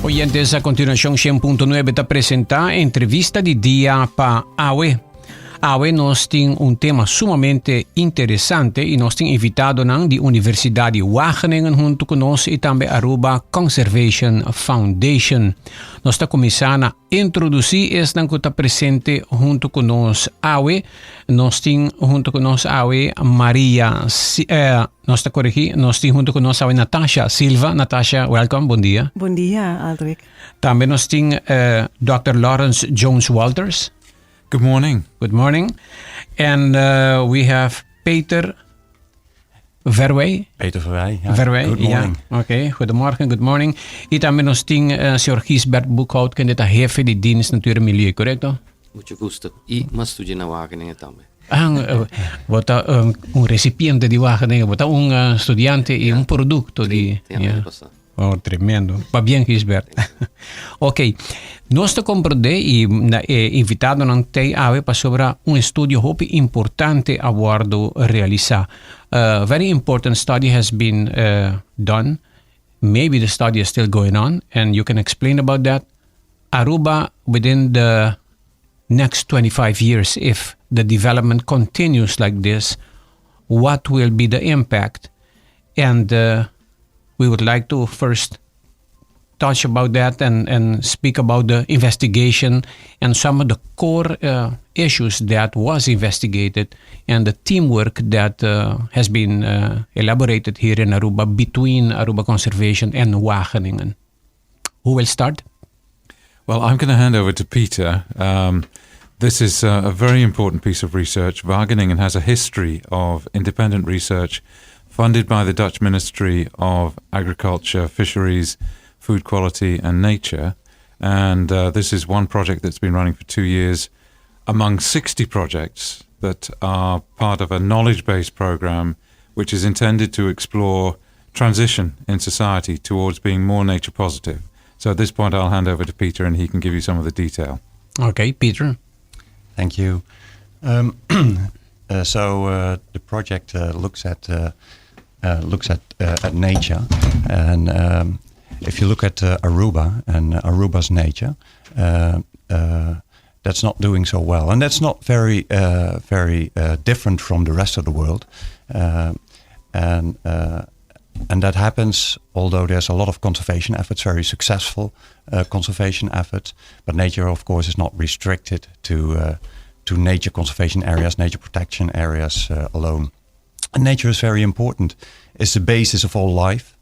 Oyentes, a continuación 100.9 te presenta entrevista de día para Awe. Awe nos tiene un tema sumamente interesante y nos tiene invitado a la Universidad de Wageningen junto con nosotros y también Aruba Conservation Foundation. Nos está comenzando a introducir es que está presente junto con nosotros Awe. Nos tiene junto con nosotros Awe Maria, nos está corrigiendo, nos tiene junto con nosotros Awe Natasha Silva. Natasha, welcome, buen día. Buen día, Aldrich. También nos tiene Dr. Lawrence Jones Walters. Good morning. Good morning. And we have Peter Verweij. Peter Verweij. Ja. Verweij, Good morning. Ja. Oké, goedemorgen, good morning. Y también nos tiene señor Gisbert Boekhoudt, que es el jefe de dienst Natuur en Milieu, ¿correcto? Mucho gusto. Y más estudio en Wageningen también. Vota un recipiente de Wageningen, vota un estudiante y un producto de... Oh, tremendo. Va bien, Gisbert. Ok. Nós te compreende e invitado a te ave para sobre un estudio hope importante a guardo realizar. Very important study has been done. Maybe the study is still going on, and you can explain about that. Aruba, within the next 25 years, if the development continues like this, what will be the impact? And we would like to first touch about that and speak about the investigation and some of the core issues that was investigated and the teamwork that has been elaborated here in Aruba between Aruba Conservation and Wageningen. Who will start? Well, I'm going to hand over to Peter. This is a very important piece of research. Wageningen has a history of independent research funded by the Dutch Ministry of Agriculture, Fisheries, Food Quality and Nature. And this is one project that's been running for 2 years among 60 projects that are part of a knowledge-based program which is intended to explore transition in society towards being more nature positive. So at this point I'll hand over to Peter and he can give you some of the detail. Okay, Peter. Thank you. The project looks at nature, and if you look at Aruba and Aruba's nature, that's not doing so well, and that's not very different from the rest of the world, and that happens although there's a lot of conservation efforts, very successful conservation efforts, but nature, of course, is not restricted to nature conservation areas, nature protection areas alone. And nature is very important. It's the basis of all life.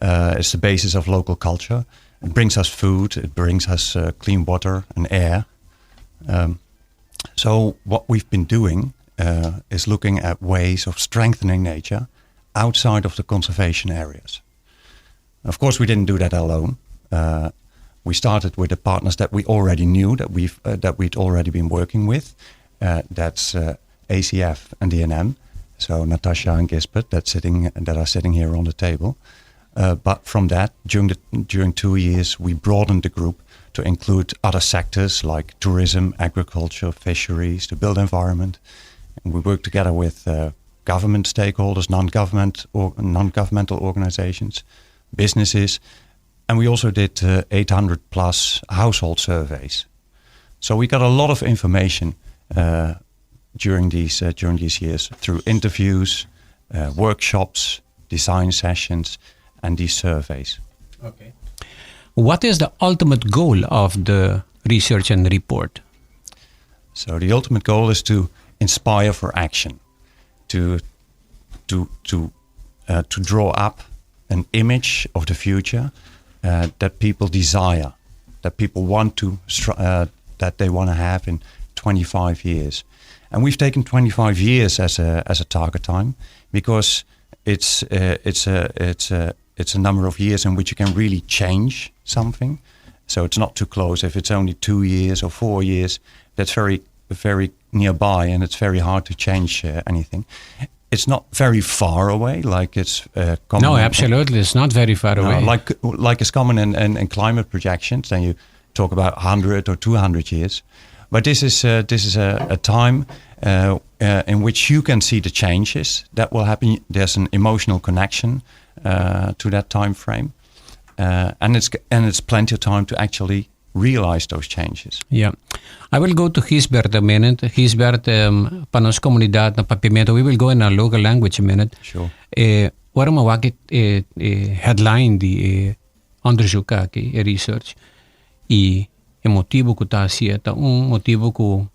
It's the basis of local culture. It brings us food. It brings us clean water and air. So what we've been doing is looking at ways of strengthening nature outside of the conservation areas. Of course, we didn't do that alone. We started with the partners that we already knew, that we'd already been working with. That's ACF and DNM. So Natasha and Gisbert that are sitting here on the table. But from that, during 2 years, we broadened the group to include other sectors like tourism, agriculture, fisheries, the built environment. And we worked together with government stakeholders, non-governmental organizations, businesses, and we also did 800 plus household surveys. So we got a lot of information during these years through interviews, workshops, design sessions, and these surveys. Okay. What is the ultimate goal of the research and report? So the ultimate goal is to inspire for action, to draw up an image of the future that people desire, that people want to, that they want to have in 25 years. And we've taken 25 years as a target time because it's a number of years in which you can really change something. So it's not too close. If it's only 2 years or 4 years, that's very, very nearby, and it's very hard to change anything. It's not very far away, like it's common. No, absolutely, it's not very far away. Like it's common in climate projections. Then you talk about 100 or 200 years. But this is a time in which you can see the changes that will happen. There's an emotional connection to that time frame, and it's plenty of time to actually realize those changes. Yeah. I will go to Gisbert a minute. Gisbert, para nos comunidad na Pavimento, we will go in our local language a minute. Sure. Waarom mawakit headline di onderzoek aqui, research. E motivo que está assim, tá motivo que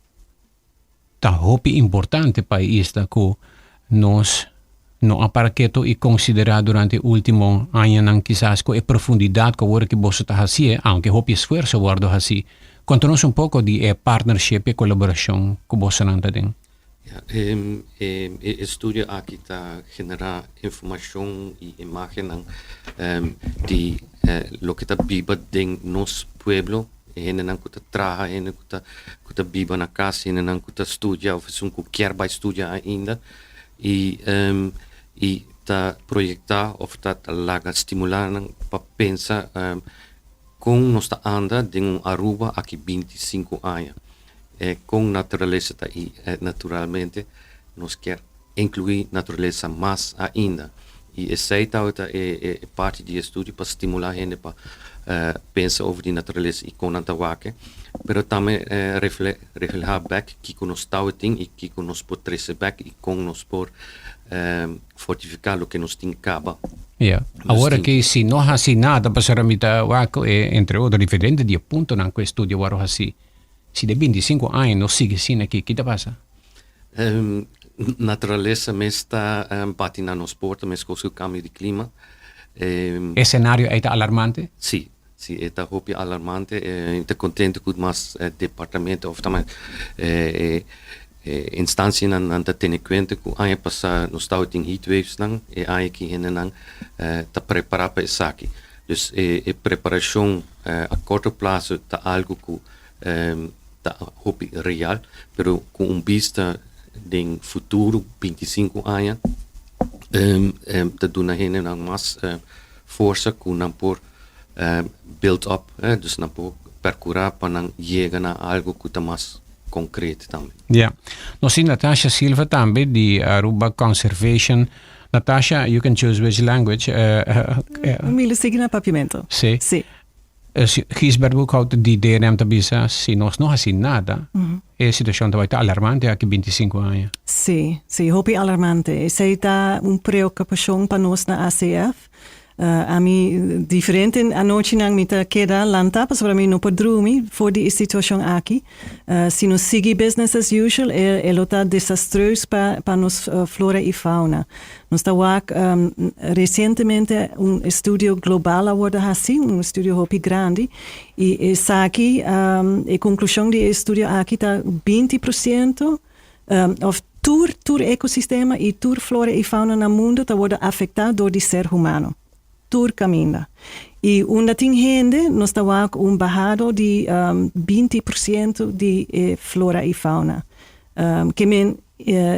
tá hopi importante para isto que nós no aparqueto e considerar durante o último ano não quizás com a profundidade que agora que você está assim, aunque hopi esforço guardo assim. Conta-nos pouco de partnership e colaboração que você não tem. Estudio aqui está generar informação e imagem de lo que está viva em nosso pueblo. Hene não kuta traha, hene kuta viva na casa, hene não kuta estudia, ou faz quer vai estudar ainda. E tá projetar ou tá laga estimular para pensar com nós tá anda de Aruba aqui 25 anos. Com natureza tá e naturalmente nós quer incluir natureza mais ainda. E essa é parte de estudo para estimular a gente para pensar over a natureza e com Antawake, mas também refletir back que nós estamos tendo e que nós podemos trazer back e com nós por fortificar o que nós temos caba. Yeah. Agora que se não há nada para ser wako entre outros diferentes de ponto na que estudio waro assim. Se de 25 anos não sigue assim aqui, que te passa? Natureza me está batendo nos portas, mas com o cambio de clima. O cenário é alarmante? Sim, é hopi alarmante. Estou contente com mais departamento, ou também instância não tem conta que ano passado nós estávamos em heatwaves e ano que ainda não está preparado para isso aqui. Dus a preparação a curto prazo está algo que está hopi real, pero com vista de futuro 25 anos te doen heen en mais força que não por build up, dus não por percurar para não chegar a algo que está mais concreto também. Yeah. Nós temos Natasha Silva também de Aruba Conservation. Natasha, you can choose which language. Mille seguir na Pavimento. Sim. Sim. Gisbert Boekhoudt die DRM tabisa, se nós não assim nada, a situação vai estar alarmante aqui 25 anos. Sim, hopi alarmante. Essa é uma preocupação para nós na ACF. A mim, diferente, a noite não me queda lanta, para mim não pode dormir por a situação aqui. Se nós seguir business as usual, está desastroso para nos flora e fauna. Nós estamos recentemente estudo global agora assim, estudo hopi grande, e essa aqui, a conclusão do estudo aqui está 20% of todo ecossistema e toda flora e fauna no mundo está afetado por o ser humano. Tur caminha. E onde tem gente, nós estamos com bajado de 20% de flora e fauna. Que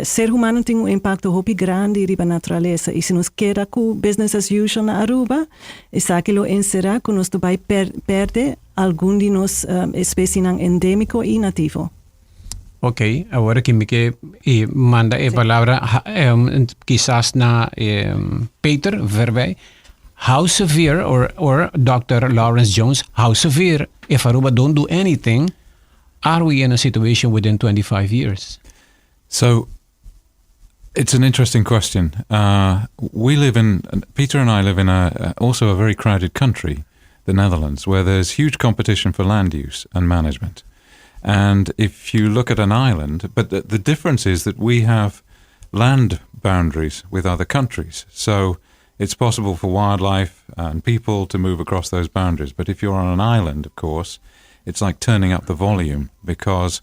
ser humano tem impacto muito grande na natureza. E se nós queremos com business as usual na Aruba, isso aqui lo encerra que nós vamos perder algum de nos espécies endêmico e nativo. Ok, agora que me manda a palavra, quizás na Peter Verweij. How severe, or Dr. Lawrence Jones, how severe, if Aruba don't do anything, are we in a situation within 25 years? So, it's an interesting question. Peter and I live in also a very crowded country, the Netherlands, where there's huge competition for land use and management. And if you look at an island, but the difference is that we have land boundaries with other countries. So, it's possible for wildlife and people to move across those boundaries. But if you're on an island, of course, it's like turning up the volume because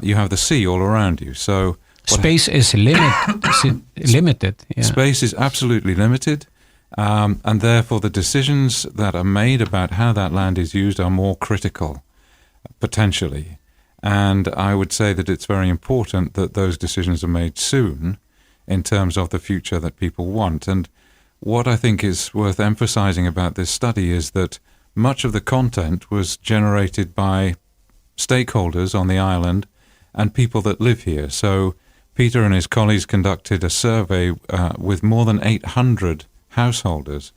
you have the sea all around you. So space is limited. Yeah. Space is absolutely limited. And therefore the decisions that are made about how that land is used are more critical, potentially. And I would say that it's very important that those decisions are made soon in terms of the future that people want. And what I think is worth emphasizing about this study is that much of the content was generated by stakeholders on the island and people that live here. So Peter and his colleagues conducted a survey with more than 800 householders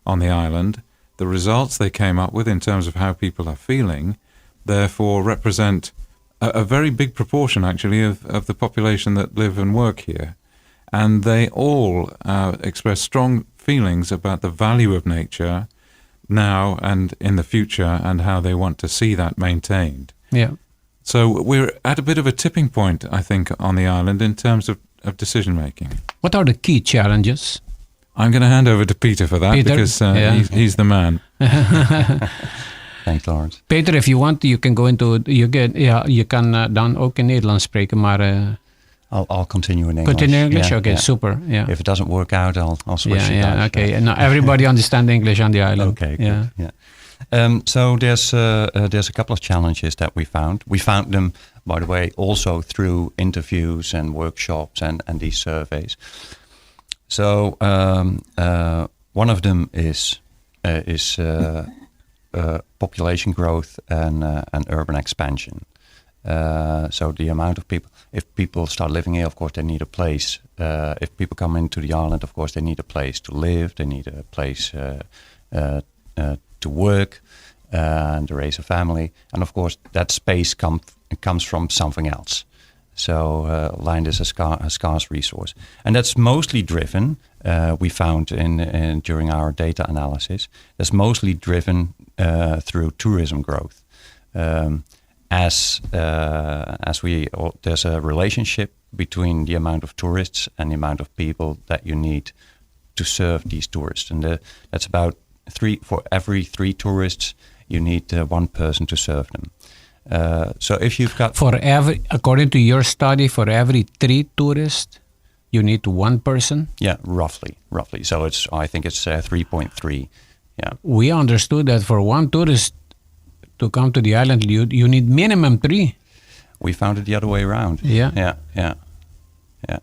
on the island, the results they came up with in terms of how people are feeling, therefore represent a very big proportion, actually, of the population that live and work here. And they all express strong feelings about the value of nature now and in the future, and how they want to see that maintained. Yeah. So we're at a bit of a tipping point, I think, on the island in terms of decision-making. What are the key challenges? I'm going to hand over to Peter for that, Peter? because he's the man. Thanks, Lawrence. Peter, if you want, you can go into... je kan dan ook in Nederlands spreken, maar... I'll continue in English. Continue in English? Yeah, Okay, yeah. super. Yeah. If it doesn't work out, I'll switch to Dutch. Okay. Now everybody understands English on the island. Okay, good. Yeah. So there's a couple of challenges that we found. We found them, by the way, also through interviews and workshops and these surveys. So one of them is population growth and urban expansion. So the amount of people, if people start living here, of course, they need a place. If people come into the island, of course, they need a place to live. They need a place to work and to raise a family. And of course, that space comes from something else. So land is a scarce resource. And that's mostly driven, we found during our data analysis, that's mostly driven through tourism growth. There's a relationship between the amount of tourists and the amount of people that you need to serve these tourists. And that's about for every 3 tourists, you need 1 person to serve them. So if you've got... According to your study, for every 3 tourists, you need 1 person? Yeah, roughly. So I think it's 3.3. Yeah. We understood that for 1 tourist to come to the island, you need minimum 3. We found it the other way around. Yeah.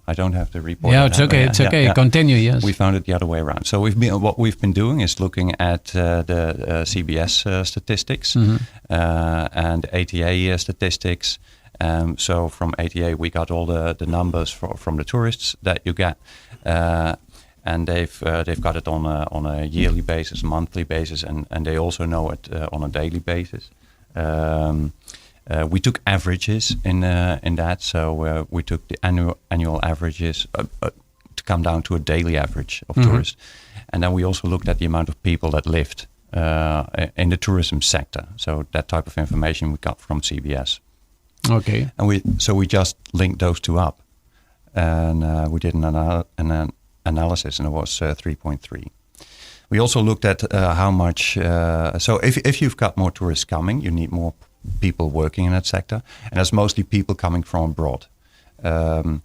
I don't have the report. Yeah, it's okay. It's okay. Continue. Yes. We found it the other way around. So what we've been doing is looking at the CBS statistics and ATA statistics. So from ATA, we got all the numbers from the tourists that you get, and they've got it on a yearly basis, monthly basis, and they also know it on a daily basis. We took averages in that, so we took the annual averages to come down to a daily average of tourists, and then we also looked at the amount of people that lived in the tourism sector. So that type of information we got from CBS. Okay. And we just linked those 2 up, and we did an analysis, and it was 3.3. We also looked at how much. So if you've got more tourists coming, you need more people working in that sector, and that's mostly people coming from abroad, and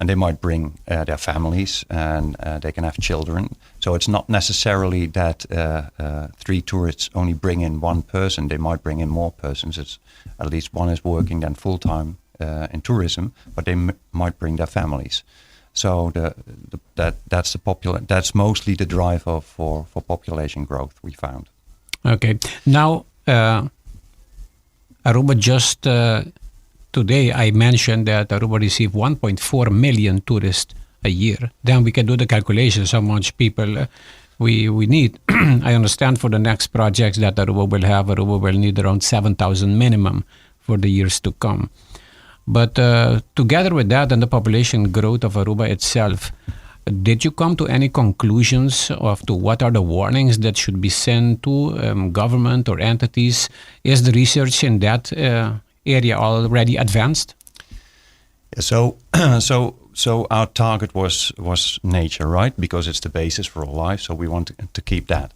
they might bring their families, and they can have children. So it's not necessarily that 3 tourists only bring in 1 person. They might bring in more persons. It's at least 1 is working then full time in tourism, but they might bring their families. So that's mostly the driver for population growth we found. Okay. Now, Aruba just today I mentioned that Aruba received 1.4 million tourists a year. Then we can do the calculations how much people we need. I understand for the next projects that Aruba will need around 7,000 minimum for the years to come. But together with that and the population growth of Aruba itself, did you come to any conclusions of to what are the warnings that should be sent to government or entities? Is the research in that area already advanced? So our target was nature, right? Because it's the basis for all life. So we want to keep that.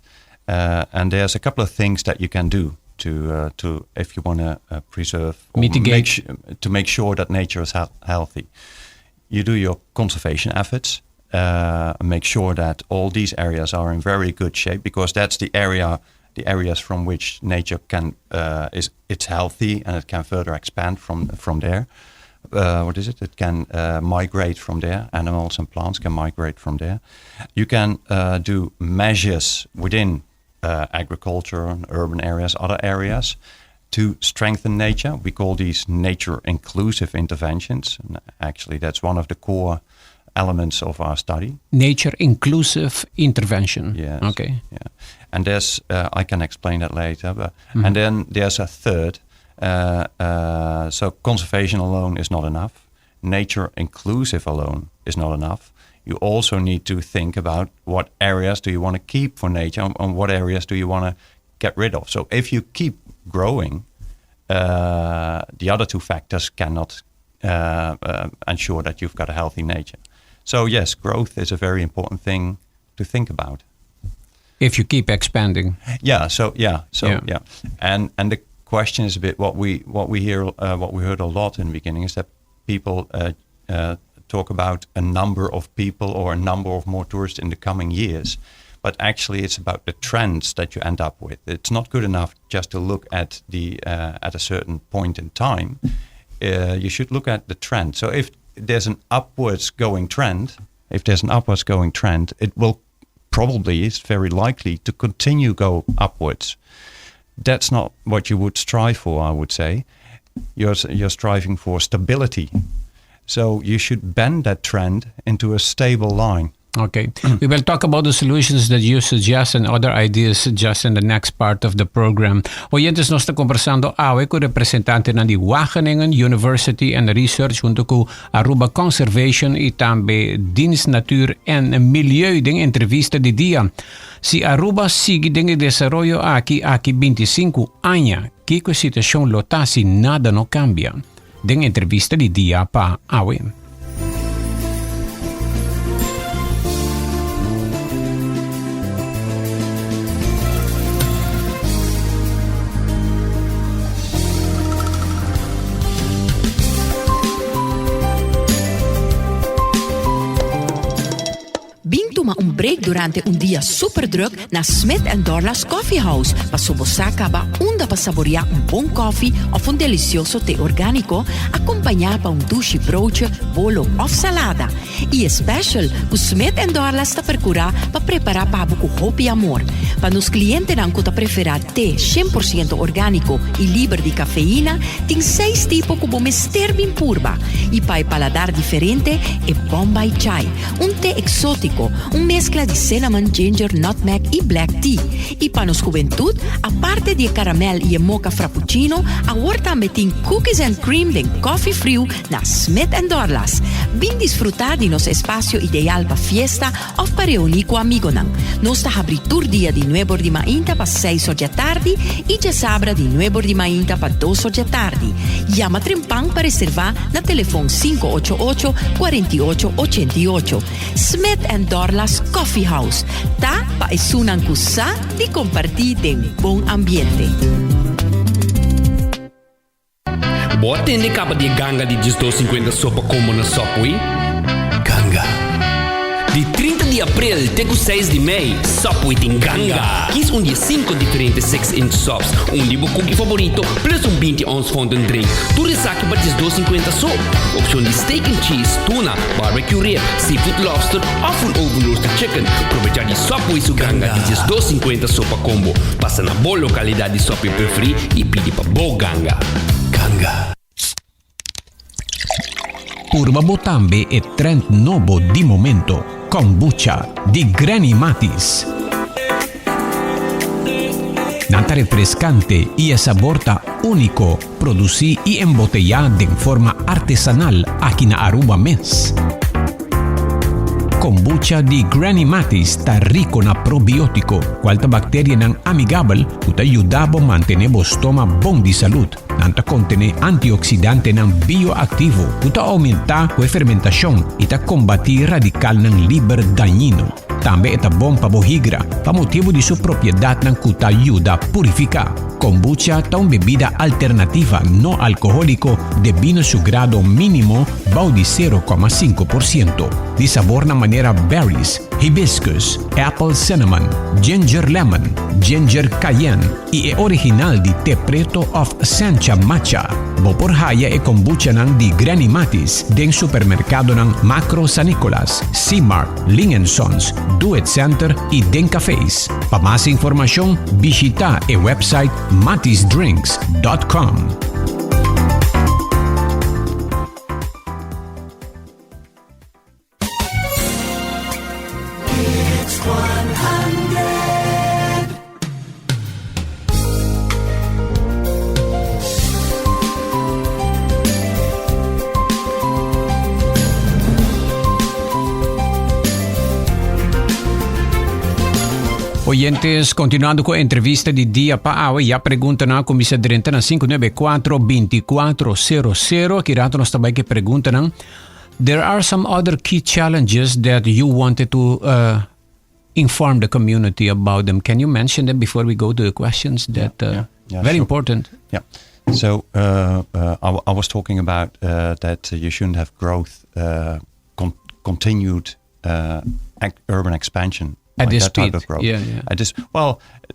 And there's a couple of things that you can do to if you want to preserve, mitigate, to make sure that nature is healthy. You do your conservation efforts. Make sure that all these areas are in very good shape, because that's the areas from which nature can it's healthy and it can further expand from there. It can migrate from there. Animals and plants can migrate from there. You can do measures within agriculture and urban areas, other areas, to strengthen nature. We call these nature inclusive interventions. And actually, that's one of the core elements of our study. Nature inclusive intervention. Yes. Okay. Yeah. And there's, I can explain that later. But, And then there's a third. So conservation alone is not enough. Nature inclusive alone is not enough. You also need to think about what areas do you want to keep for nature and what areas do you want to get rid of. So if you keep growing, the other two factors cannot ensure that you've got a healthy nature. So yes, growth is a very important thing to think about. If you keep expanding. Yeah. And the question is a bit what we heard a lot in the beginning is that people talk about a number of people or a number of more tourists in the coming years. But actually, it's about the trends that you end up with. It's not good enough just to look at at a certain point in time. You should look at the trend. So if there's an upwards going trend, it will probably, is very likely to continue go upwards. That's not what you would strive for, I would say. You're striving for stability. So you should bend that trend into a stable line. Okay. We will talk about the solutions that you suggest and other ideas just in the next part of the program. Oyentes, nós está conversando hoy con representante ng Wageningen University and Research junto com Aruba Conservation e também Dienst Natuur en Milieu ding entrevista de dia. Si Aruba sigue ding desarrollo aquí 25 años, que a situação lota si nada no cambia. Ding entrevista de dia pa hoy. Toma un break durante un día super druk na Smith & Dorla's Coffee House. Pa sobosaka ba unda pa saborear un bon coffee of un delicioso thee orgánico, acompanhar pa un douche broodje, bolo of salada. E special, o Smith & Dorla's ta percura pa preparar pa buco hopi amor. Pa nos clientes nan kuta preferar thee 100% orgánico e libre de cafeína, tem 6 tipos como misterbin purba. E pa paladar diferente e Bombay Chai, un thee exótico, un mezcla de cinnamon, ginger, nutmeg y black tea. Y para nos juventud, aparte de caramel y mocha frappuccino, ahorita metin cookies and cream de coffee frio na Smith & Dorla's. Bin disfrutar de nos espacio ideal para fiesta o para reunir con amigos. Nos ta abritur dia de 9 de mainta para 6 da tarde e de sabra de 9 de mainta para 2 da tarde. Llama Trempang para reservar na telefone 588-4888. Smith & Dorla's Coffee House. Ta pa esunan kusa di compartir den bon ambiente. Bota in de capa de ganga de 250 sopa como na Subway? Ganga. De 30 de abril até 6 de maio, Subway tem ganga. Kies de 5 diferentes 6-inch sops, de bo cookie favorito, plus 20 ons fondant drink. Tu resaque para 250 sop. Option de steak and cheese, tuna, barbecue rib, seafood lobster, of full oven roasted chicken. Aproveitar de Subway su ganga de 250 sopa combo. Passa na boa localidade de sopa preferir e pede para bo ganga. Ganga. Purba Botambe e trend novo di momento. Kombucha di Granny Matis. Nata refrescante y el sabor único, producí y embotellada de forma artesanal aquí na Aruba Mes. Kombucha di Granny Matis está rico na probiótico, cualta bacteria nan amigable, que ayuda a mantener o estómago bon de salud. Nanta contiene antioxidante nan bioactivo, que aumenta a fermentación y combatir radical nan liber dañino. Também é bom para bohigra, para motivo de sua propriedade nan que ajuda a purificar. Kombucha é uma bebida alternativa não alcohólico de vino su grado mínimo de 0,5%. De sabor na maneira berries, hibiscus, apple cinnamon, ginger lemon, ginger cayenne e é original de té preto of sencha matcha. Bo por haya e kombucha ng di Granny Matis den supermercado ng Macro San Nicolas, C-Mart, Ling & Sons, Do It Center e den cafés. Para mais informação, visita e website matisdrinks.com. Oyentes, continuando con entrevista di dia pa awe, ya pregunta na komisa direnta na 594-2400, kirato na stabay ke pregunta na, there are some other key challenges that you wanted to inform the community about them. Can you mention them before we go to the questions? That very sure. important. Yeah. So I was talking about that you shouldn't have growth, continued urban expansion. At Like this that speed, type of growth. yeah. At this,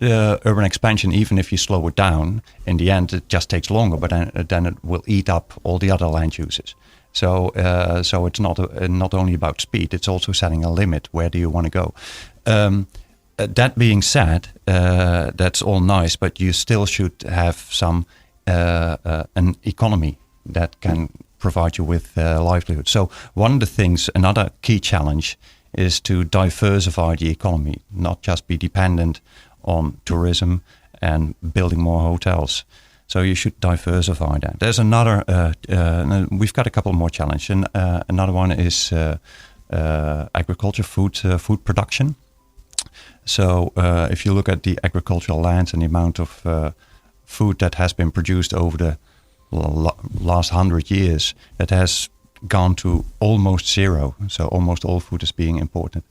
urban expansion, even if you slow it down, in the end it just takes longer. But then it will eat up all the other land uses. So it's not only about speed; it's also setting a limit. Where do you want to go? That being said, that's all nice, but you still should have some an economy that can provide you with livelihood. So one of the things, another key challenge, is to diversify the economy, not just be dependent on tourism and building more hotels. So you should diversify that. There's another, we've got a couple more challenges. Another one is agriculture, food production. So if you look at the agricultural lands and the amount of food that has been produced over the last 100 years, that has gone to almost zero. So almost all food is being imported.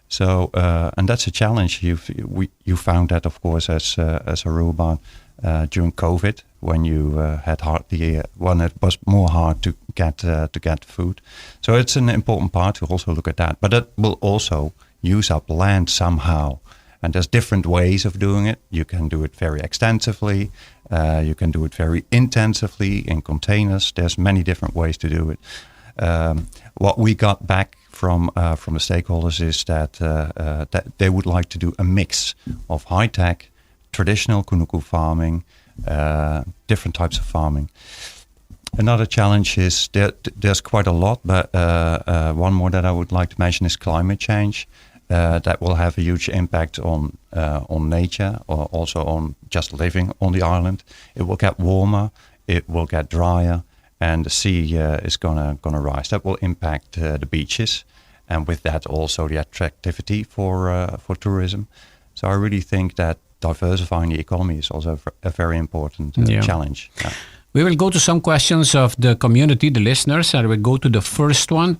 So and that's a challenge. You found that, of course, as a Ruben during COVID, when you had when it was more hard to get food. So it's an important part to also look at that. But that will also use up land somehow. And there's different ways of doing it. You can do it very extensively. You can do it very intensively in containers. There's many different ways to do it. What we got back from the stakeholders is that they would like to do a mix of high-tech, traditional kunuku farming, different types of farming. Another challenge is there's quite a lot, but one more that I would like to mention is climate change. That will have a huge impact on nature, or also on just living on the island. It will get warmer, it will get drier, and the sea is gonna rise. That will impact the beaches, and with that also the attractivity for tourism. So I really think that diversifying the economy is also a very important challenge. Yeah. We will go to some questions of the community, the listeners, and we'll go to the first one.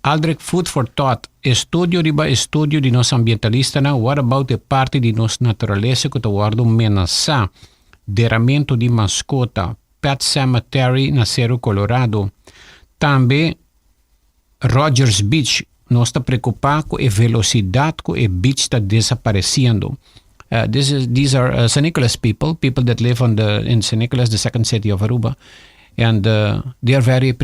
Aldrich, food for thought. Estudio di nos ambientalista na, what about the parte di nos naturaleza que tawardum menasa, derramento di mascota, Pet Cemetery na Cerro Colorado. Também Rogers Beach, nós está preocupado com a velocidade que o beach está desaparecendo. These are St. Nicholas people that live in St. Nicholas, the second city of Aruba. And they are very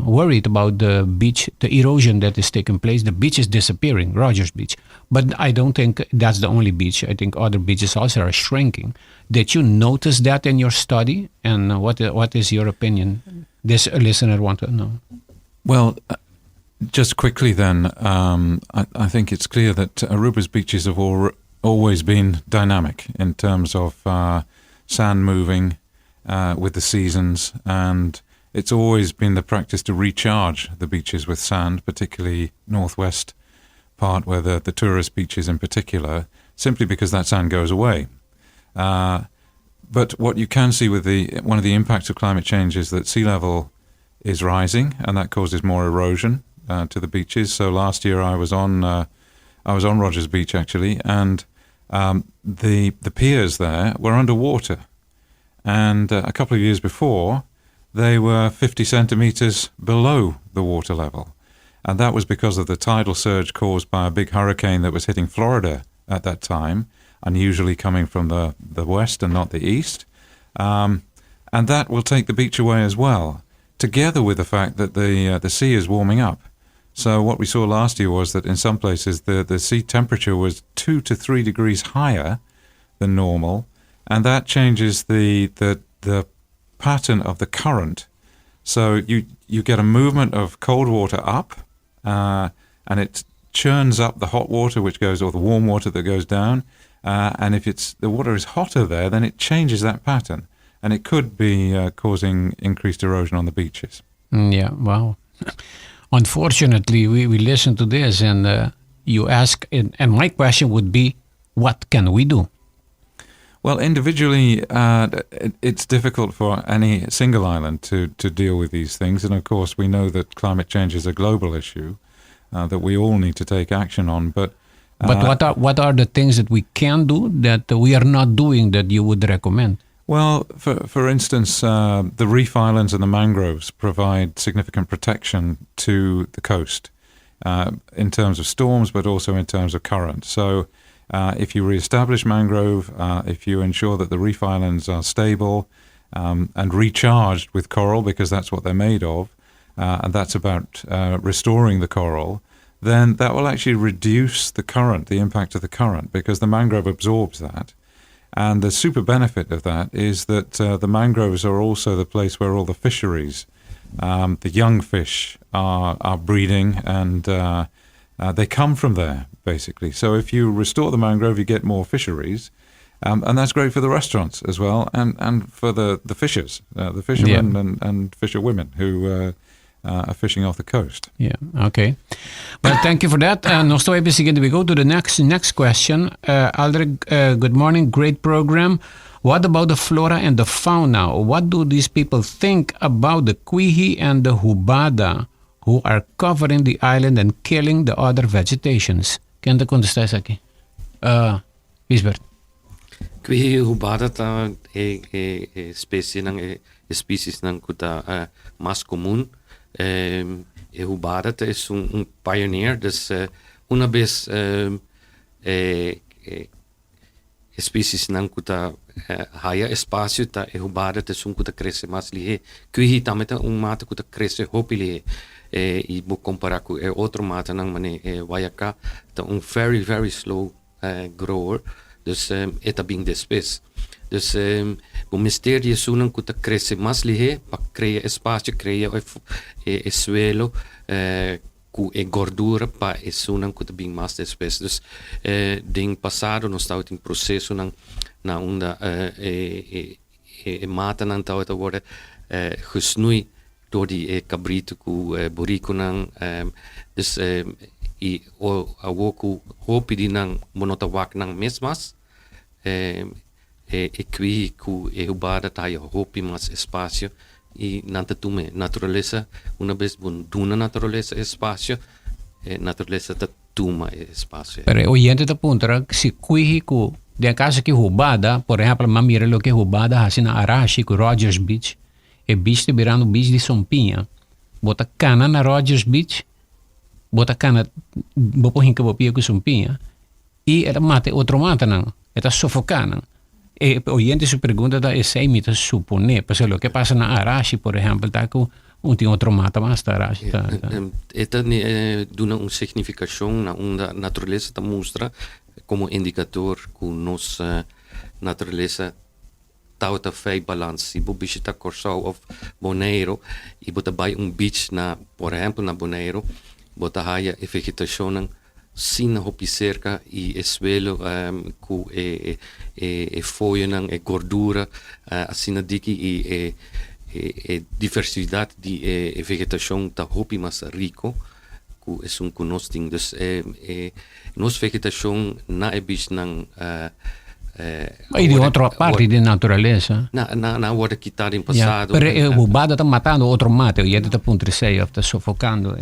worried about the beach, the erosion that is taking place. The beach is disappearing, Rogers Beach. But I don't think that's the only beach. I think other beaches also are shrinking. Did you notice that in your study? And what is your opinion? This listener wants to know. Well, just quickly then, I think it's clear that Aruba's beaches have always been dynamic in terms of sand moving, with the seasons, and it's always been the practice to recharge the beaches with sand, particularly northwest part where the tourist beaches in particular, simply because that sand goes away. But what you can see with one of the impacts of climate change is that sea level is rising, and that causes more erosion to the beaches. So last year I was on Rogers Beach actually, and the piers there were underwater. And a couple of years before, they were 50 centimeters below the water level. And that was because of the tidal surge caused by a big hurricane that was hitting Florida at that time, unusually coming from the west and not the east. And that will take the beach away as well, together with the fact that the sea is warming up. So what we saw last year was that in some places the sea temperature was 2 to 3 degrees higher than normal. And that changes the pattern of the current. So you get a movement of cold water up, and it churns up the hot water, or the warm water that goes down. And if the water is hotter there, then it changes that pattern, and it could be causing increased erosion on the beaches. Yeah, wow. Unfortunately, we listen to this, and you ask, and my question would be, what can we do? Well, individually, it's difficult for any single island to deal with these things. And of course, we know that climate change is a global issue that we all need to take action on. But what are the things that we can do that we are not doing that you would recommend? Well, for instance, the reef islands and the mangroves provide significant protection to the coast in terms of storms, but also in terms of current. So if you reestablish mangrove, if you ensure that the reef islands are stable and recharged with coral, because that's what they're made of, and that's about restoring the coral, then that will actually reduce the current, the impact of the current, because the mangrove absorbs that. And the super benefit of that is that the mangroves are also the place where all the fisheries, the young fish are breeding, and they come from there, basically. So if you restore the mangrove, you get more fisheries, and that's great for the restaurants as well, and for the fishers, the fishermen and fisherwomen who are fishing off the coast. Yeah, okay. Well, thank you for that. Nog steeds even seguindo, we go to the next question. Aldrich, good morning, great program. What about the flora and the fauna? What do these people think about the quihi and the hubada who are covering the island and killing the other vegetations? Kan de contestar aqui? Gisbert. Quihi hubada ta species ng kuta mas comum. Hubada is un pioneer, dus una vez species ng kuta haya espacio ta hubada te sun kuta cresce mas lihe. Quihi tameta un mata kuta cresce hopi lihe. E vou comparar com outro mata ng mane wayaka ta un very slow grower, dus eta bing de space. Dus o mistério sunang kuta cresce mas lihe, pa crea espaço, crea suelo, ku gordura pa sunang kuta bing mas de space. Dus ding passado nós estamos em processo na onda mata nang tao ta worden gesnoeid door die cabrito ku borico nang dus awoku hopi di nang monotawak nang mesmas qui ku hubada tayo hopi mas espacio e nanta tume naturaleza una vez duna naturaleza espacio naturaleza ta tuma espacio. Pero oyente ta punta si quihi ku de casa que hubada, por exemplo, mamira lo que hubada assim na Arashi ku Rogers Beach, e beach te virando beach de Sompinha. Bota cana na Rogers Beach, bota cana bopo hinka bopia ku Sompinha e era mate outro mata não, eta sufocando. E oyente se pergunta da esse imita supone, porque lo que passa na Arashi, por exemplo, tá com tem outro mata mas da Arashi. Eta duna un significação na onda natureza ta mostra como indicador que nossa natureza tauta fei balans. Se você visita Corsau ou Bonaire e você vai beach na, por exemplo, na Bonaire, você haya a vegetação sin hopi cerca e suelo com folha e gordura, assim diki e diversidade de vegetação ta hopi mas rico, que é um conosting. Dus nos vegetação na beach nang e de outra parte de natureza. Na worden quitado em passado. Pero o hubada está matando outro mate, e ele está puntreceio, está sufocando.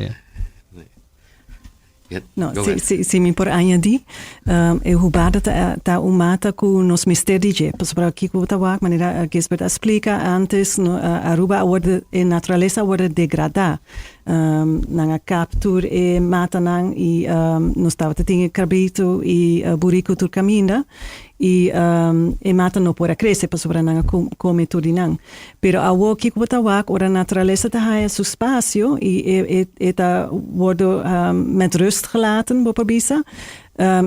No, se me por añadir, hubada está mata com nos mistérios, pues para aqui que eu maneira Gisbert explica antes, Aruba a natureza wordt degradada. Nanga captura e mata nang e nos estava tinha carbito e burico tur caminda e mata no pora cresce para sobra nanga come tudo nang. Pero a woki kuta wak ora naturaleza ta haya su spacio e eta wordt met rust gelaten bopa bisa.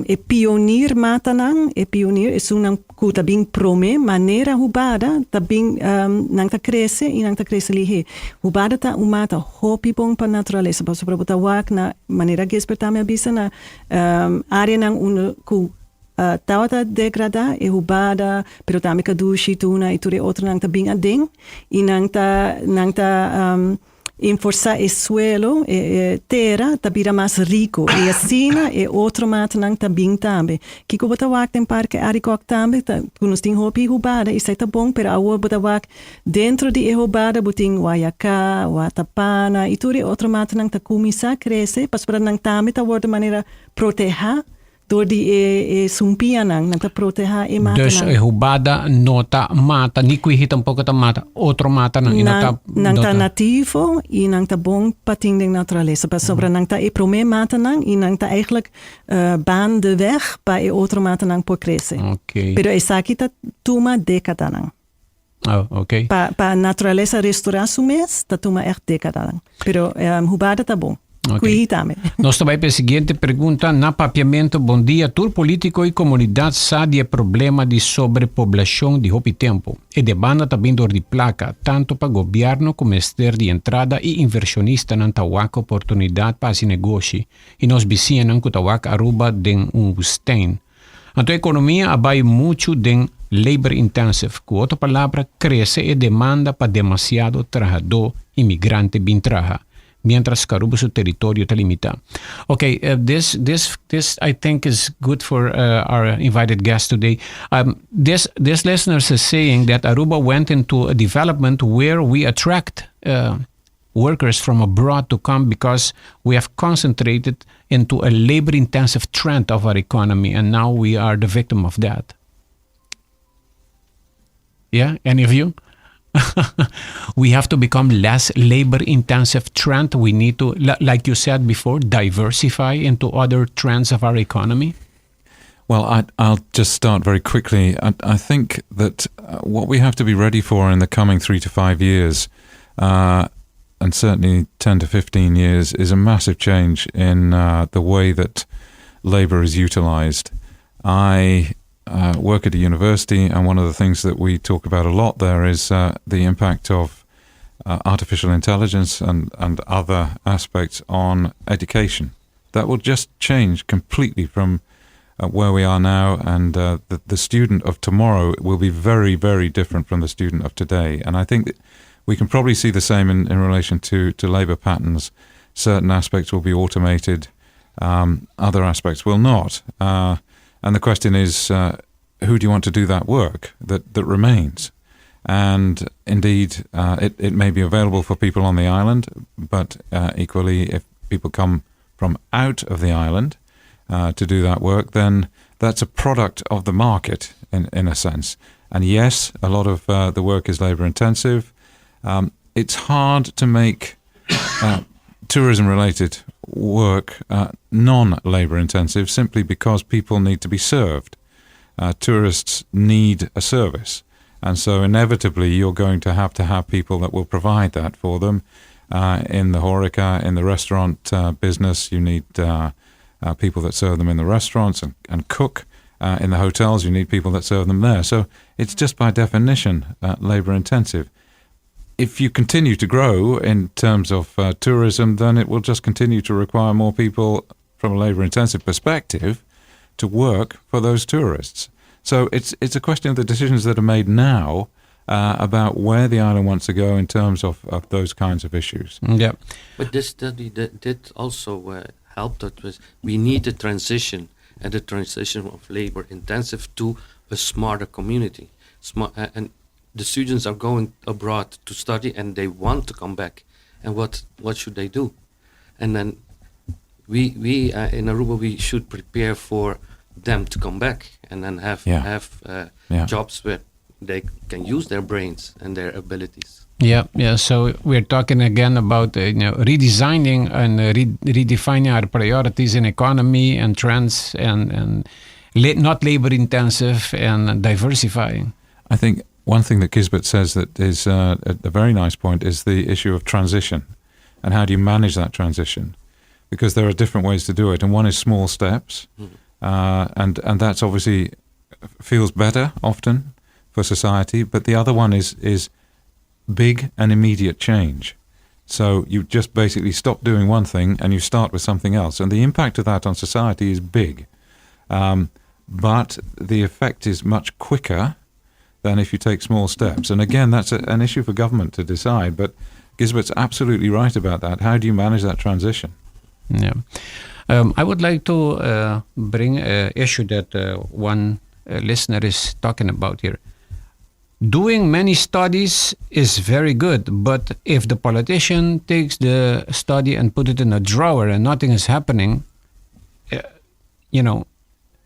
E pionier matanang, pionier is unang kuta bing prome manera hubada ta bing nang ta cresce e nang ta cresce lihe. Hubada ta umata hopi bong pa naturaleza pa sobra bota wak na manera Gisbert me bisa na área nang ku tawata degrada e hubada pero tamika dushi tuna e ture outro nang ta bing ading e nang ta enforçar o suelo, terra, tabira mais rico. E a sina é outro mata não tá bem também. Que eu botar wak tem parque aricok também, quando tem hopi roubada, isso é tá bom, pero a botar wak dentro de roubada, botin wayaka, watapana, e tudo outro mata não tá começar a crescer, para não também tá de maneira proteger. Door die sumpia nang proteger e mata. Dus hubada nota mata, ni kui hitam poko ta mata, outro mata nang inata. Nang ta nativo e nang ta bom pating de naturaleza. Pas sobra nang ta e prome mata nang e nang ta eigenlijk baan de weg pa e outro mata nang por crescer. Okay. Pero esaki ta tuma decada nang. Oh, okay. Pa naturaleza restauração mes, ta tuma echt decada nang. Pero hubada ta bom. Okay. Nós também para a seguinte pergunta, na papiamento, bom dia, tur político e comunidade sabe o problema de sobrepopulação de hopi tempo e demanda também dor de placa, tanto para governo como ester de entrada e inversionista não tawak oportunidade para esse negócio e nós vizinhos não tawak aruba den woestijn. A tua economia abai muito den labor intensive, com outra palavra, cresce e demanda para demasiado trabajador imigrante bem trabalhar. Mientras Karuba su territorio te limita. Okay, this I think is good for our invited guest today. This listener is saying that Aruba went into a development where we attract workers from abroad to come because we have concentrated into a labor-intensive trend of our economy, and now we are the victim of that. Yeah, any of you? We have to become less labor-intensive trend. We need to, like you said before, diversify into other trends of our economy. Well, I'll just start very quickly. I think that what we have to be ready for in the coming 3 to 5 years, and certainly 10 to 15 years, is a massive change in the way that labor is utilized. I work at a university, and one of the things that we talk about a lot there is the impact of artificial intelligence and other aspects on education. That will just change completely from where we are now, and the student of tomorrow will be very, very different from the student of today. And I think that we can probably see the same in relation to labour patterns. Certain aspects will be automated, other aspects will not. And the question is, who do you want to do that work that remains? And indeed, it may be available for people on the island, but equally, if people come from out of the island to do that work, then that's a product of the market in a sense. And yes, a lot of the work is labour intensive. It's hard to make tourism-related work non-labour intensive simply because people need to be served. Tourists need a service, and so inevitably you're going to have people that will provide that for them. In the horeca, in the restaurant business, you need people that serve them in the restaurants and cook. In the hotels, you need people that serve them there. So it's just by definition labour intensive. If you continue to grow in terms of tourism, then it will just continue to require more people from a labour-intensive perspective to work for those tourists. So it's a question of the decisions that are made now about where the island wants to go in terms of those kinds of issues. Yeah. But this study did also help that we need a transition, and the transition of labour-intensive to a smarter community. And the students are going abroad to study and they want to come back. And what should they do? And then we in Aruba, we should prepare for them to come back and then have jobs where they can use their brains and their abilities. Yeah. So we're talking again about redesigning and redefining our priorities in economy and trends and not labor intensive and diversifying. I think one thing that Gisbert says that is a very nice point is the issue of transition, and how do you manage that transition? Because there are different ways to do it, and one is small steps, and that's obviously feels better often for society, but the other one is big and immediate change. So you just basically stop doing one thing and you start with something else, and the impact of that on society is big, but the effect is much quicker than if you take small steps. And again, that's an issue for government to decide. But Gisbert's absolutely right about that. How do you manage that transition? Yeah. I would like to bring an issue that one listener is talking about here. Doing many studies is very good, but if the politician takes the study and put it in a drawer and nothing is happening,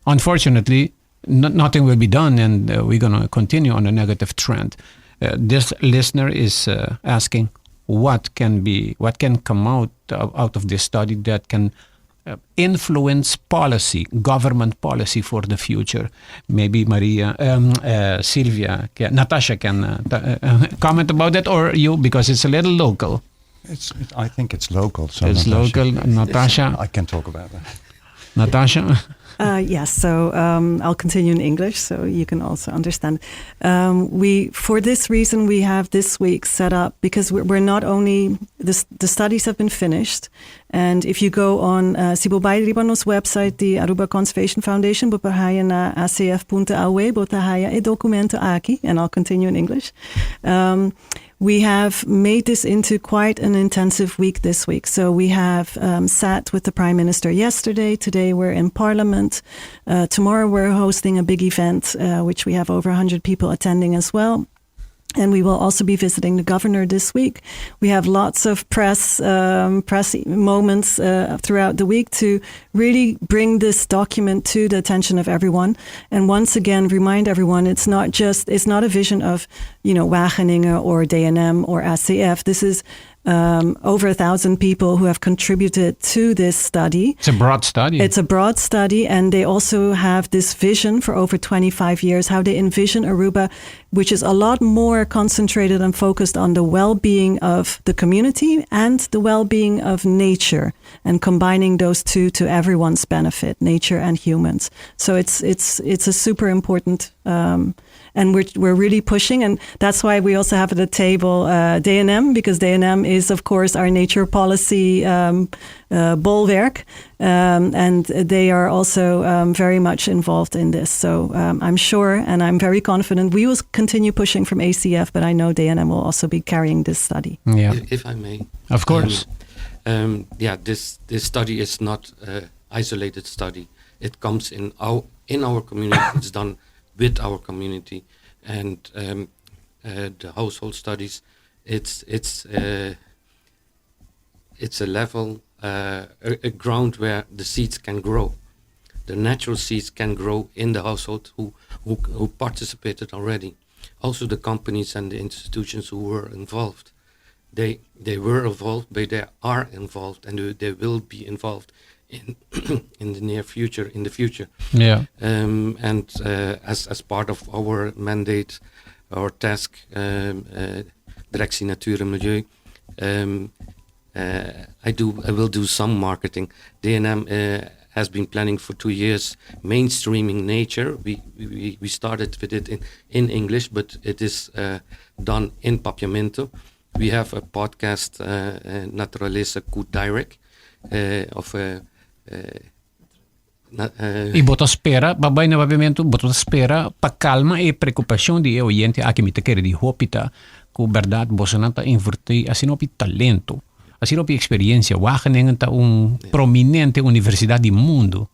unfortunately, nothing will be done, and we're going to continue on a negative trend. This listener is asking, what can come out of this study that can influence policy, government policy for the future? Maybe Silvia, Natasha can comment about that, or you, because it's a little local. I think it's local. So it's Natasha, local. Natasha. I can talk about that. Natasha? Yes, so I'll continue in English so you can also understand. For this reason, we have this week set up, because we're not only, the studies have been finished, and if you go on Sibobai Ribano's website, the Aruba Conservation Foundation, bopahaya na acf.aue, botahaya e documento aqui, and I'll continue in English. We have made this into quite an intensive week this week. So we have sat with the Prime Minister yesterday. Today we're in Parliament. Tomorrow we're hosting a big event, which we have over 100 people attending as well. And we will also be visiting the governor this week. We have lots of press moments throughout the week to really bring this document to the attention of everyone. And once again, remind everyone, it's not a vision of, Wageningen or DNM or ACF. This is over 1,000 people who have contributed to this study. It's a broad study. It's a broad study, and they also have this vision for over 25 years, how they envision Aruba, which is a lot more concentrated and focused on the well-being of the community and the well-being of nature, and combining those two to everyone's benefit, nature and humans. So it's a super important, and we're really pushing, and that's why we also have at the table DNM, because DNM is, of course, our nature policy bulwark, and they are also very much involved in this. So I'm sure, and I'm very confident, we will continue pushing from ACF, but I know DNM will also be carrying this study. Yeah, if I may. Of course. This study is not an isolated study. It comes in our community. It's done with our community, and the household studies. It's a level, a ground where the seeds can grow. The natural seeds can grow in the household who participated already. Also the companies and the institutions who were involved. They were involved, but they are involved, and they will be involved in the near future. Yeah. And as part of our mandate, our task, Directie Natuur en Milieu, I will do some marketing. DNM has been planning for 2 years mainstreaming nature. We started with it in English, but it is done in Papiamento. We have a podcast, Naturaleza Good Direct, of E botospera, babay na pavimento, botospera, pagkalma e preocupação de oyente aqui me querer de hopita, ku verdade bosananta inverti, asinopi talento, asinopi experiência, Wageningen ta prominente universidade do mundo.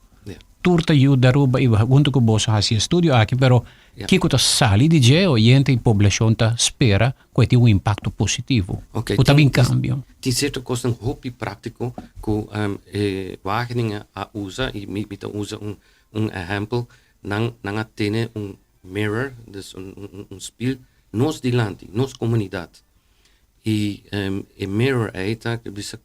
Turta yu daruba iba junto com bosa hasia studio aqui, pero kiko ta sali di je oyente e população ta spera que impacto positivo. Okay, o também cambio. Tem certo coisa um hobby prático que Wageningen usa e me usa exemplo nang tene mirror, dus spiel nos dilante, nos comunidade. E mirror eita que bisa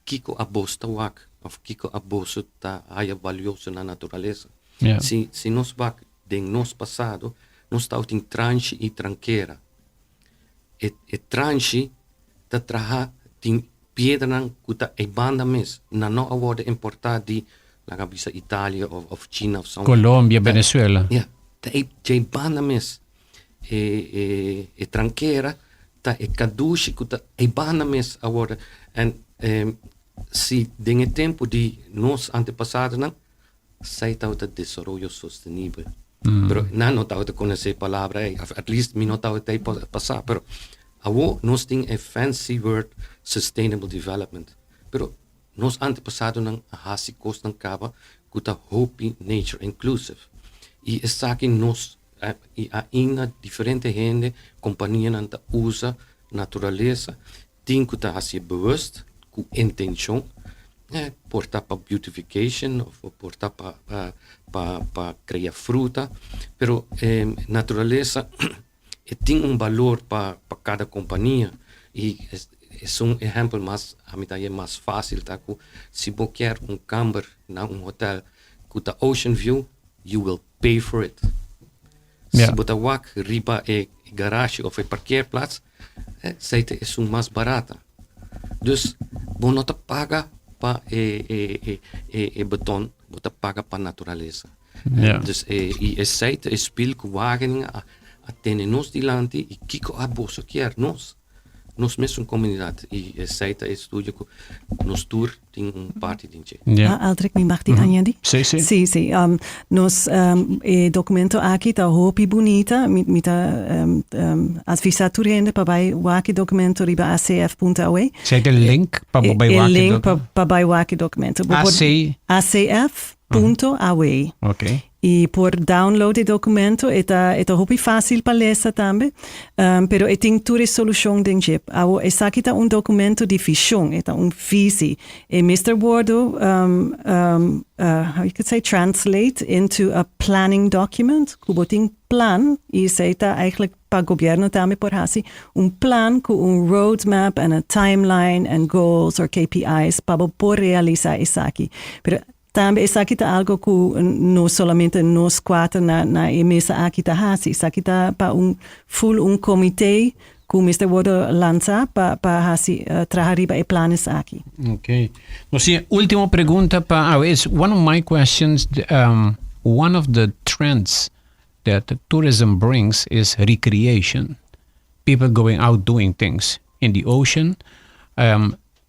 kiko abosta wak of kiko aboso ta haya valioso na natureza. Yeah. Se nos wak den nos passado, nos tau tin tranche e tranqueira. E tranche ta traha tin piedran kuta e banda mes na no award importar di laga bisa Italia of China of somewhere. Colombia, Venezuela. Ja, ta e banda mes e tranqueira ta e kadushi kuta e banda mes award and si dinge tempo di nos antepassados não sai tau de desarrollo sostenible. Pero não tau de conhecer palavra, at least me não tau de passar, pero Awo nos ting a fancy word sustainable development. Pero nos antepasado ng hasi kos ng kaba kuta hopi nature inclusive. E esaki nos ina diferente gente companhia nanta usa naturaleza ting kuta hasi bewust ku intention porta pa beautification of porta pa criar fruta, pero naturaleza tem valor para cada companhia e é exemplo mais a mim é mais fácil tá que se você quer camper na hotel com a ocean view, you will pay for it. Se você wak riba garage of parkeerplaats, seite é mais barata. Dus você não paga para beton, você paga para natureza. Dus seite é speel com Wageningen a tenen nos dilante e kiko a boso quer nos mesmo comunidade e seita estudio que nos tour tem parte dinche. Aldrich, me mag die añadir? Sí. Nos documento aqui tá hopi bonita, mita advisar turende para vai waki documento riba acf.aue. Sei de link para vai waki. Link para vai waki documento. acf.aue. Okay. E por download o documento é hopi fácil para ler também, pero tem toda solução dentro. Essa aqui tá documento de fichão, é visi. E Mr. Wardo, how you could say, translate into a planning document. Kubo tem plan, e isso tá eigenlijk para governo também por assim, plan com roadmap and a timeline and goals or KPIs para por realizar isso aqui. Pero também essa aqui tá algo que não somente nós quatro na mesa aqui tá hasi, essa aqui tá para full comitê que o Mr. Wardo lança para hasi trabalhar para planos aqui. Okay. No sí, última pergunta para is one of my questions. One of the trends that tourism brings is recreation. People going out doing things in the ocean.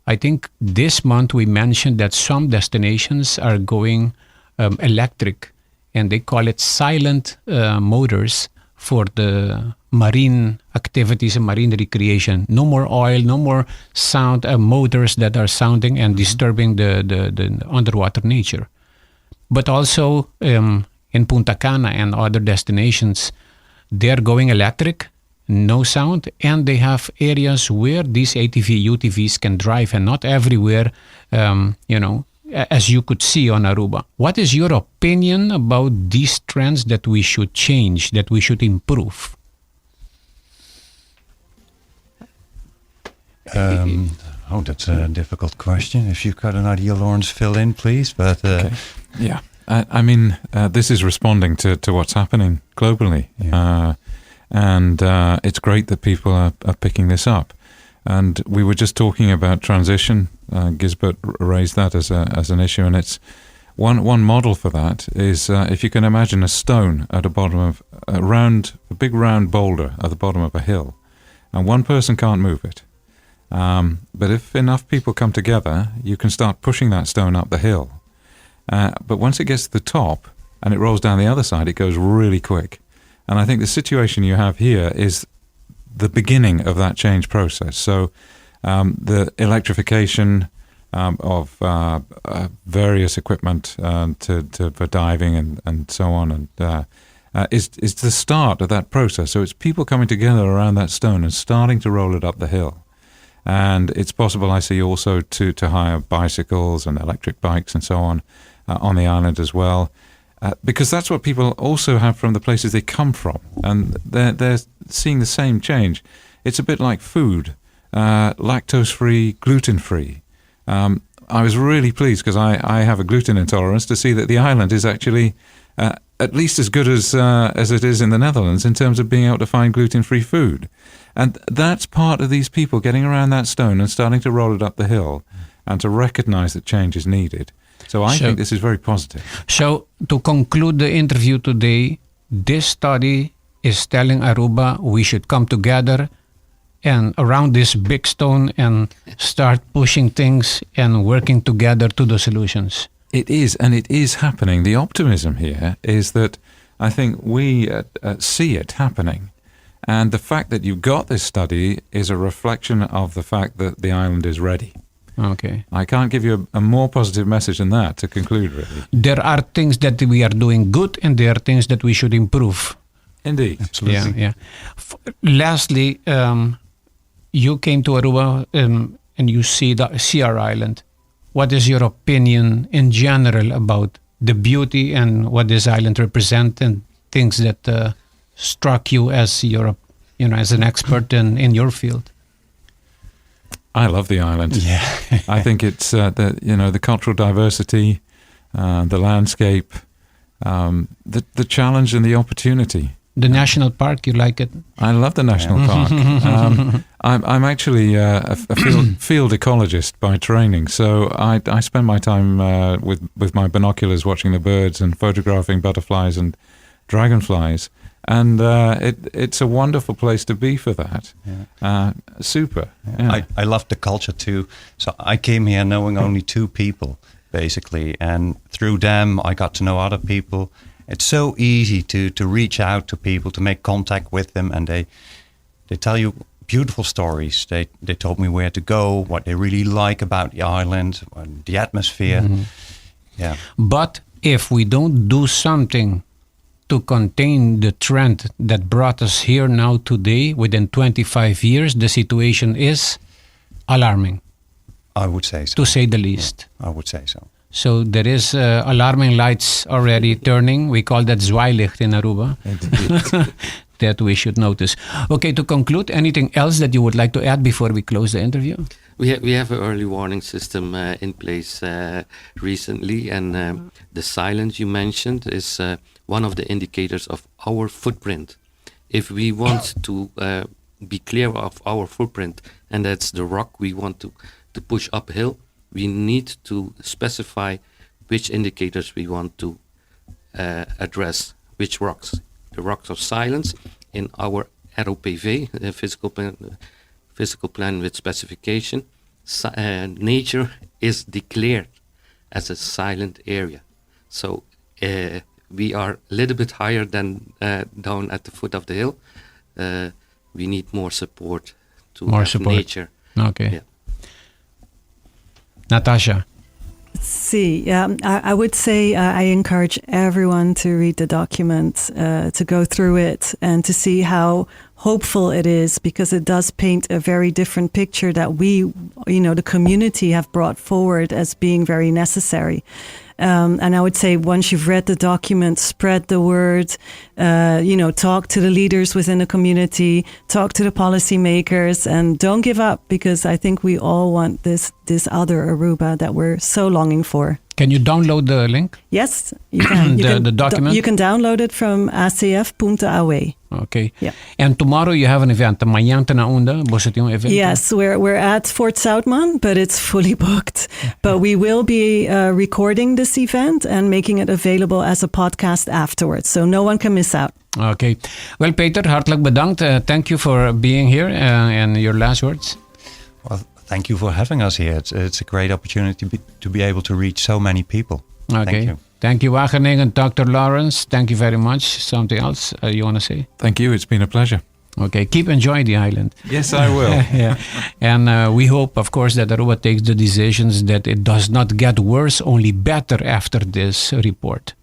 I think this month we mentioned that some destinations are going electric, and they call it silent motors for the marine activities and marine recreation. No more oil, no more sound motors that are sounding and disturbing the underwater nature. But also in Punta Cana and other destinations, they're going electric. No sound, and they have areas where these ATV, UTVs can drive, and not everywhere, as you could see on Aruba. What is your opinion about these trends that we should change, that we should improve? That's a difficult question. If you've got an idea, Lawrence, fill in, please. But okay. Yeah, I mean, this is responding to what's happening globally. Yeah. And it's great that people are picking this up. And we were just talking about transition. Gisbert raised that as an issue, and it's one model for that is if you can imagine a stone at the bottom of a big round boulder at the bottom of a hill, and one person can't move it. But if enough people come together, you can start pushing that stone up the hill. But once it gets to the top and it rolls down the other side, it goes really quick. And I think the situation you have here is the beginning of that change process. So the electrification of various equipment for diving and so on, and is the start of that process. So it's people coming together around that stone and starting to roll it up the hill. And it's possible, I see, also to hire bicycles and electric bikes and so on the island as well. Because that's what people also have from the places they come from, and they're seeing the same change. It's a bit like food, lactose-free, gluten-free. I was really pleased because I have a gluten intolerance to see that the island is actually at least as good as it is in the Netherlands in terms of being able to find gluten-free food. And that's part of these people getting around that stone and starting to roll it up the hill and to recognize that change is needed. So I think this is very positive. So to conclude the interview today, this study is telling Aruba we should come together and around this big stone and start pushing things and working together to the solutions. It is, and it is happening. The optimism here is that I think we see it happening. And the fact that you got this study is a reflection of the fact that the island is ready. Okay. I can't give you a more positive message than that to conclude, really. There are things that we are doing good and there are things that we should improve. Indeed. Absolutely. Yeah. Lastly, you came to Aruba and you see our island. What is your opinion in general about the beauty and what this island represents and things that struck you as as an expert in your field? I love the island. Yeah. I think it's the cultural diversity, the landscape, the challenge and the opportunity. The national park, you like it? I love the national park. I'm actually a field ecologist by training, so I spend my time with my binoculars watching the birds and photographing butterflies and dragonflies. And it's a wonderful place to be for that. Yeah. Super. Yeah. I love the culture too. So I came here knowing only 2 people, basically. And through them, I got to know other people. It's so easy to reach out to people, to make contact with them. And they tell you beautiful stories. They told me where to go, what they really like about the island, the atmosphere. Mm-hmm. Yeah. But if we don't do something to contain the trend that brought us here now today, within 25 years, the situation is alarming. I would say so. To say the least. Yeah, I would say so. So there is alarming lights already turning. We call that zwaailicht in Aruba. That we should notice. Okay, to conclude, anything else that you would like to add before we close the interview? We have an early warning system in place recently, and the silence you mentioned is one of the indicators of our footprint. If we want to be clear of our footprint, and that's the rock we want to push uphill, we need to specify which indicators we want to address, which rocks. The rocks of silence in our ROPV, the physical plan with specification. Nature is declared as a silent area. So we are a little bit higher than down at the foot of the hill. We need more support to nature. Okay. Yeah. Natasha. See, I would say I encourage everyone to read the document, to go through it and to see how hopeful it is, because it does paint a very different picture that we, the community have brought forward as being very necessary. And I would say once you've read the document, spread the word, talk to the leaders within the community, talk to the policymakers, and don't give up, because I think we all want this other Aruba that we're so longing for. Can you download the link? Yes, you can. The document? You can download it from acf.aw. Okay. Yeah. And tomorrow you have an event. Mañana na onda, was it yung event? Yes, we're at Fort Southman, but it's fully booked. But we will be recording this event and making it available as a podcast afterwards, so no one can miss out. Okay. Well, Peter, hartelijk bedankt. Thank you for being here and your last words. Well, thank you for having us here. It's a great opportunity to be able to reach so many people. Okay. Thank you. Thank you, Wageningen. Dr. Lawrence, thank you very much. Something else you want to say? Thank you. It's been a pleasure. Okay. Keep enjoying the island. Yes, I will. Yeah. And we hope, of course, that Aruba takes the decisions that it does not get worse, only better after this report.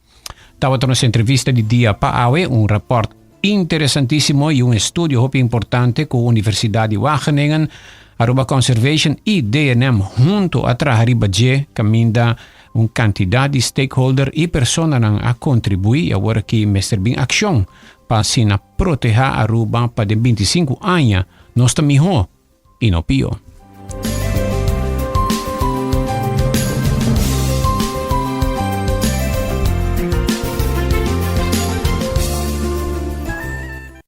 Tawat na sa entrevista di Dia Paawe, un report interessantissimo e un studio hopi importante con Universidad di Wageningen, Aruba Conservation e DNM junto a Trapenberg caminda un cantidad di stakeholder e persona nang a contribui a worki Mr. Bing action pa sina proteja Aruba pa de 25 anya nostra miho inopio.